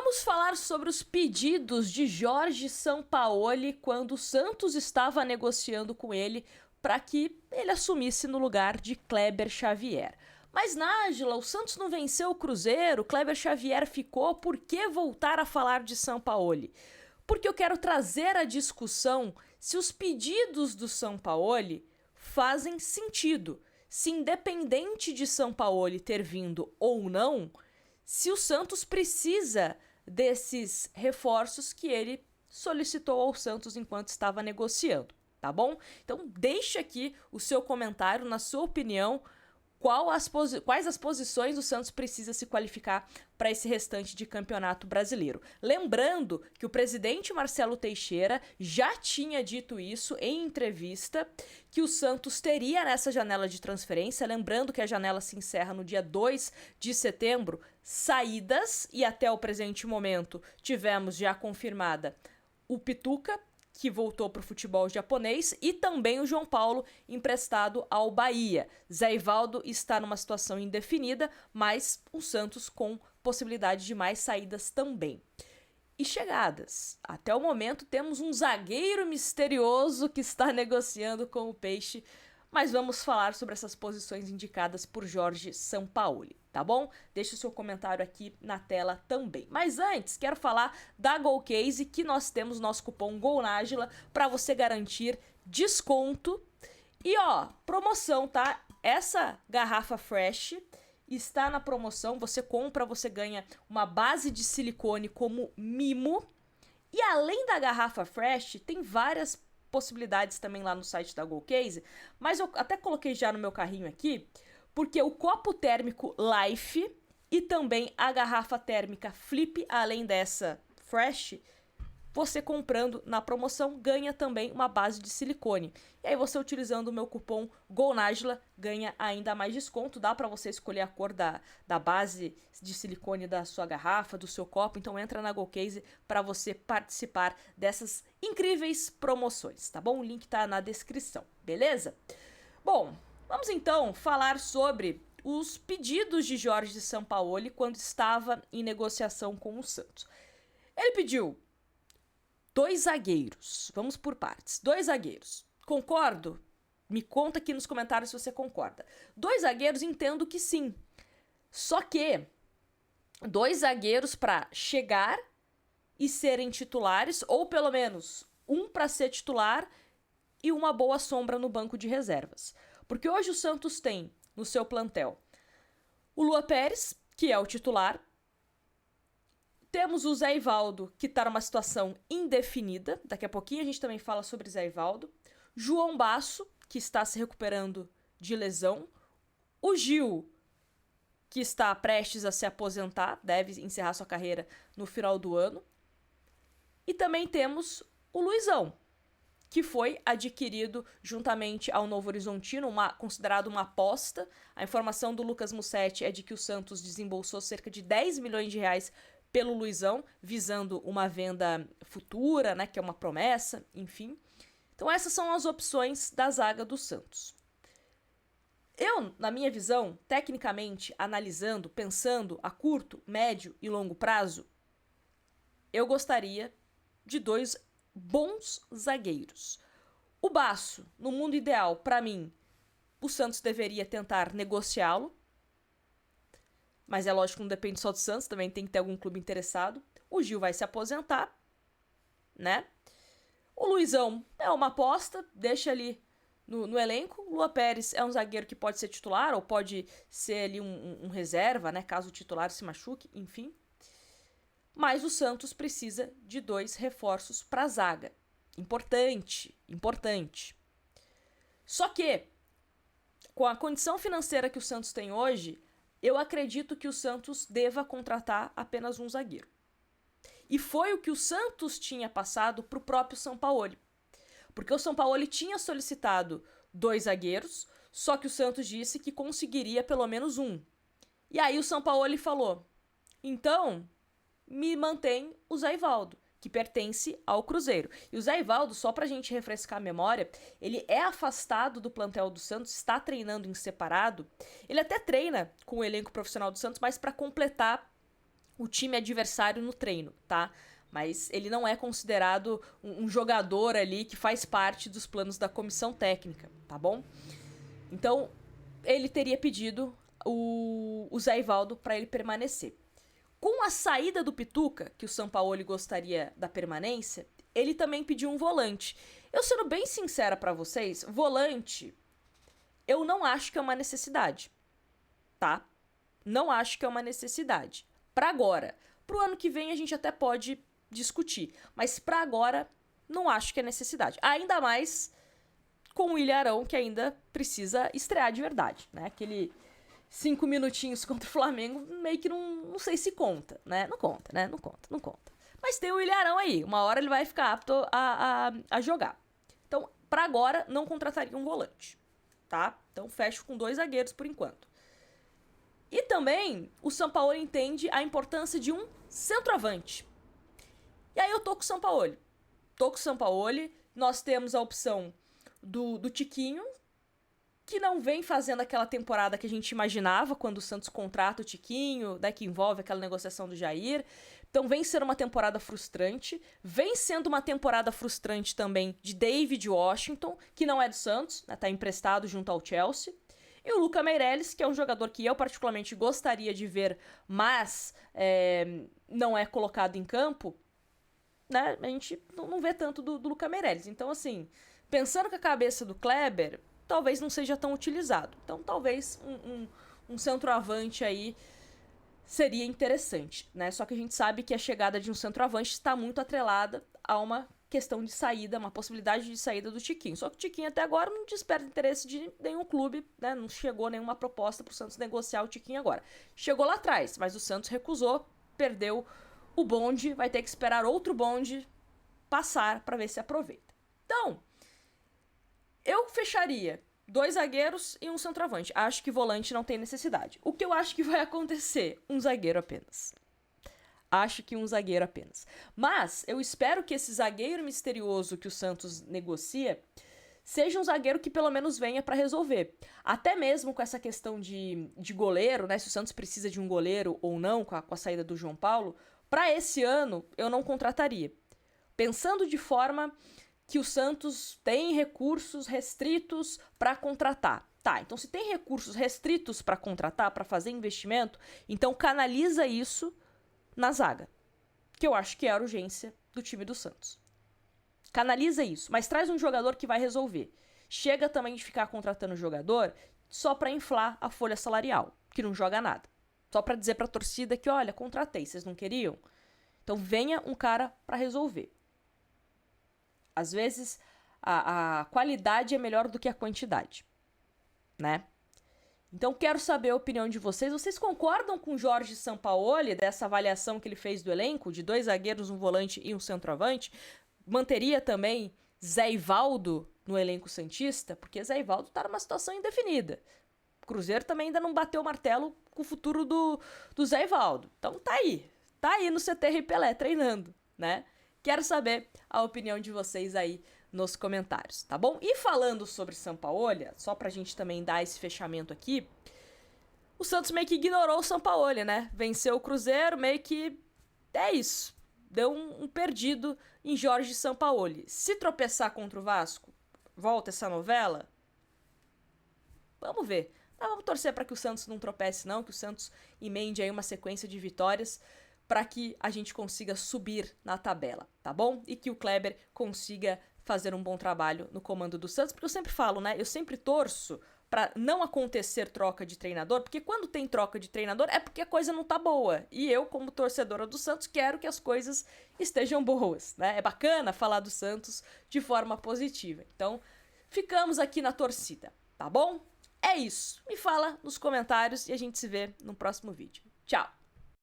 Vamos falar sobre os pedidos de Jorge Sampaoli quando o Santos estava negociando com ele para que ele assumisse no lugar de Kleber Xavier. Mas, Nájila, o Santos não venceu o Cruzeiro, Kleber Xavier ficou, por que voltar a falar de Sampaoli? Porque eu quero trazer a discussão se os pedidos do Sampaoli fazem sentido. Se independente de Sampaoli ter vindo ou não, se o Santos precisa desses reforços que ele solicitou ao Santos enquanto estava negociando, tá bom? Então deixa aqui o seu comentário, na sua opinião, quais as posições o Santos precisa se qualificar para esse restante de campeonato brasileiro. Lembrando que o presidente Marcelo Teixeira já tinha dito isso em entrevista, que o Santos teria nessa janela de transferência, lembrando que a janela se encerra no dia 2 de setembro, saídas, e até o presente momento tivemos já confirmada o Pituca, que voltou para o futebol japonês, e também o João Paulo, emprestado ao Bahia. Zé Ivaldo está numa situação indefinida, mas o Santos com possibilidade de mais saídas também. E chegadas. Até o momento temos um zagueiro misterioso que está negociando com o Peixe, mas vamos falar sobre essas posições indicadas por Jorge Sampaoli, tá bom? Deixe o seu comentário aqui na tela também. Mas antes, quero falar da Golcase, que nós temos nosso cupom GOLNÁJILA para você garantir desconto. E ó, promoção, tá? Essa garrafa Fresh está na promoção, você compra, você ganha uma base de silicone como mimo. E além da garrafa Fresh, tem várias possibilidades também lá no site da Golcase, mas eu até coloquei já no meu carrinho aqui, porque o copo térmico Life e também a garrafa térmica Flip, além dessa Fresh, você comprando na promoção ganha também uma base de silicone. E aí você utilizando o meu cupom GOLNÁJILA ganha ainda mais desconto. Dá para você escolher a cor da base de silicone da sua garrafa, do seu copo. Então entra na Golcase para você participar dessas incríveis promoções, tá bom? O link tá na descrição, beleza? Bom, vamos então falar sobre os pedidos de Jorge Sampaoli quando estava em negociação com o Santos. Ele pediu 2 zagueiros. Vamos por partes. 2 zagueiros. Concordo? Me conta aqui nos comentários se você concorda. 2 zagueiros, entendo que sim. Só que 2 zagueiros para chegar e serem titulares, ou pelo menos um para ser titular e uma boa sombra no banco de reservas. Porque hoje o Santos tem no seu plantel o Lua Pérez, que é o titular. Temos o Zé Ivaldo, que está numa situação indefinida. Daqui a pouquinho a gente também fala sobre Zé Ivaldo. João Basso, que está se recuperando de lesão. O Gil, que está prestes a se aposentar, deve encerrar sua carreira no final do ano. E também temos o Luizão, que foi adquirido juntamente ao Novo Horizontino, considerado uma aposta. A informação do Lucas Mussetti é de que o Santos desembolsou cerca de 10 milhões de reais pelo Luizão, visando uma venda futura, né, que é uma promessa, enfim. Então essas são as opções da zaga do Santos. Eu, na minha visão, tecnicamente, analisando, pensando a curto, médio e longo prazo, eu gostaria de 2 bons zagueiros. O Basso, no mundo ideal, para mim, o Santos deveria tentar negociá-lo, mas é lógico que não depende só do Santos, também tem que ter algum clube interessado. O Gil vai se aposentar, né? O Luizão é uma aposta, deixa ali no elenco. O Lua Pérez é um zagueiro que pode ser titular ou pode ser ali um reserva, né? Caso o titular se machuque, enfim. Mas o Santos precisa de 2 reforços para a zaga. Importante, importante. Só que, com a condição financeira que o Santos tem hoje, eu acredito que o Santos deva contratar apenas um zagueiro. E foi o que o Santos tinha passado para o próprio Sampaoli. Porque o Sampaoli tinha solicitado 2 zagueiros, só que o Santos disse que conseguiria pelo menos um. E aí o Sampaoli falou, então me mantém o Zé Ivaldo, que pertence ao Cruzeiro. E o Zé Ivaldo, só pra gente refrescar a memória, ele é afastado do plantel do Santos, está treinando em separado. Ele até treina com o elenco profissional do Santos, mas para completar o time adversário no treino, tá? Mas ele não é considerado um jogador ali que faz parte dos planos da comissão técnica, tá bom? Então, ele teria pedido o Zé Ivaldo para ele permanecer. Com a saída do Pituca, que o Sampaoli gostaria da permanência, ele também pediu um volante. Eu sendo bem sincera para vocês, volante, eu não acho que é uma necessidade, tá? Não acho que é uma necessidade. Para agora. Pro ano que vem a gente até pode discutir, mas para agora não acho que é necessidade. Ainda mais com o Ilharão, que ainda precisa estrear de verdade, né? Aquele 5 minutinhos contra o Flamengo, meio que não sei se conta, né? Não conta, né? Não conta. Mas tem o Ilharão aí, uma hora ele vai ficar apto a jogar. Então, pra agora, não contrataria um volante, tá? Então, fecho com 2 zagueiros por enquanto. E também, o Sampaoli entende a importância de um centroavante. E aí eu tô com o Sampaoli. Nós temos a opção do Tiquinho, que não vem fazendo aquela temporada que a gente imaginava quando o Santos contrata o Tiquinho, né, que envolve aquela negociação do Jair. Então vem sendo uma temporada frustrante. Vem sendo uma temporada frustrante também de David Washington, que não é do Santos, né, tá emprestado junto ao Chelsea. E o Luca Meireles, que é um jogador que eu particularmente gostaria de ver, mas não é colocado em campo, né? A gente não vê tanto do Luca Meireles. Então, assim, pensando com a cabeça do Kleber, talvez não seja tão utilizado. Então, talvez um centroavante aí seria interessante, né? Só que a gente sabe que a chegada de um centroavante está muito atrelada a uma questão de saída, uma possibilidade de saída do Tiquinho. Só que o Tiquinho até agora não desperta interesse de nenhum clube, né? Não chegou nenhuma proposta pro Santos negociar o Tiquinho agora. Chegou lá atrás, mas o Santos recusou, perdeu o bonde, vai ter que esperar outro bonde passar para ver se aproveita. Então, eu fecharia 2 zagueiros e um centroavante. Acho que volante não tem necessidade. O que eu acho que vai acontecer? Um zagueiro apenas. Acho que um zagueiro apenas. Mas eu espero que esse zagueiro misterioso que o Santos negocia seja um zagueiro que pelo menos venha para resolver. Até mesmo com essa questão de goleiro, né? Se o Santos precisa de um goleiro ou não com a saída do João Paulo, para esse ano eu não contrataria. Pensando de forma que o Santos tem recursos restritos para contratar. Tá, então se tem recursos restritos para contratar, para fazer investimento, então canaliza isso na zaga, que eu acho que é a urgência do time do Santos. Canaliza isso, mas traz um jogador que vai resolver. Chega também de ficar contratando jogador só para inflar a folha salarial, que não joga nada. Só para dizer para a torcida que, olha, contratei, vocês não queriam? Então venha um cara para resolver. Às vezes a qualidade é melhor do que a quantidade, né? Então quero saber a opinião de vocês. Vocês concordam com o Jorge Sampaoli dessa avaliação que ele fez do elenco, de 2 zagueiros, um volante e um centroavante? Manteria também Zé Ivaldo no elenco santista? Porque Zé Ivaldo tá numa situação indefinida. O Cruzeiro também ainda não bateu o martelo com o futuro do Zé Ivaldo. Então tá aí no CT Pelé treinando, né? Quero saber a opinião de vocês aí nos comentários, tá bom? E falando sobre Sampaoli, só pra gente também dar esse fechamento aqui, o Santos meio que ignorou o Sampaoli, né? Venceu o Cruzeiro, meio que é isso. Deu um perdido em Jorge Sampaoli. Se tropeçar contra o Vasco, volta essa novela? Vamos ver. Mas vamos torcer para que o Santos não tropece não, que o Santos emende aí uma sequência de vitórias para que a gente consiga subir na tabela, tá bom? E que o Kleber consiga fazer um bom trabalho no comando do Santos, porque eu sempre falo, né? Eu sempre torço para não acontecer troca de treinador, porque quando tem troca de treinador é porque a coisa não tá boa. E eu, como torcedora do Santos, quero que as coisas estejam boas, né? É bacana falar do Santos de forma positiva. Então, ficamos aqui na torcida, tá bom? É isso. Me fala nos comentários e a gente se vê no próximo vídeo. Tchau!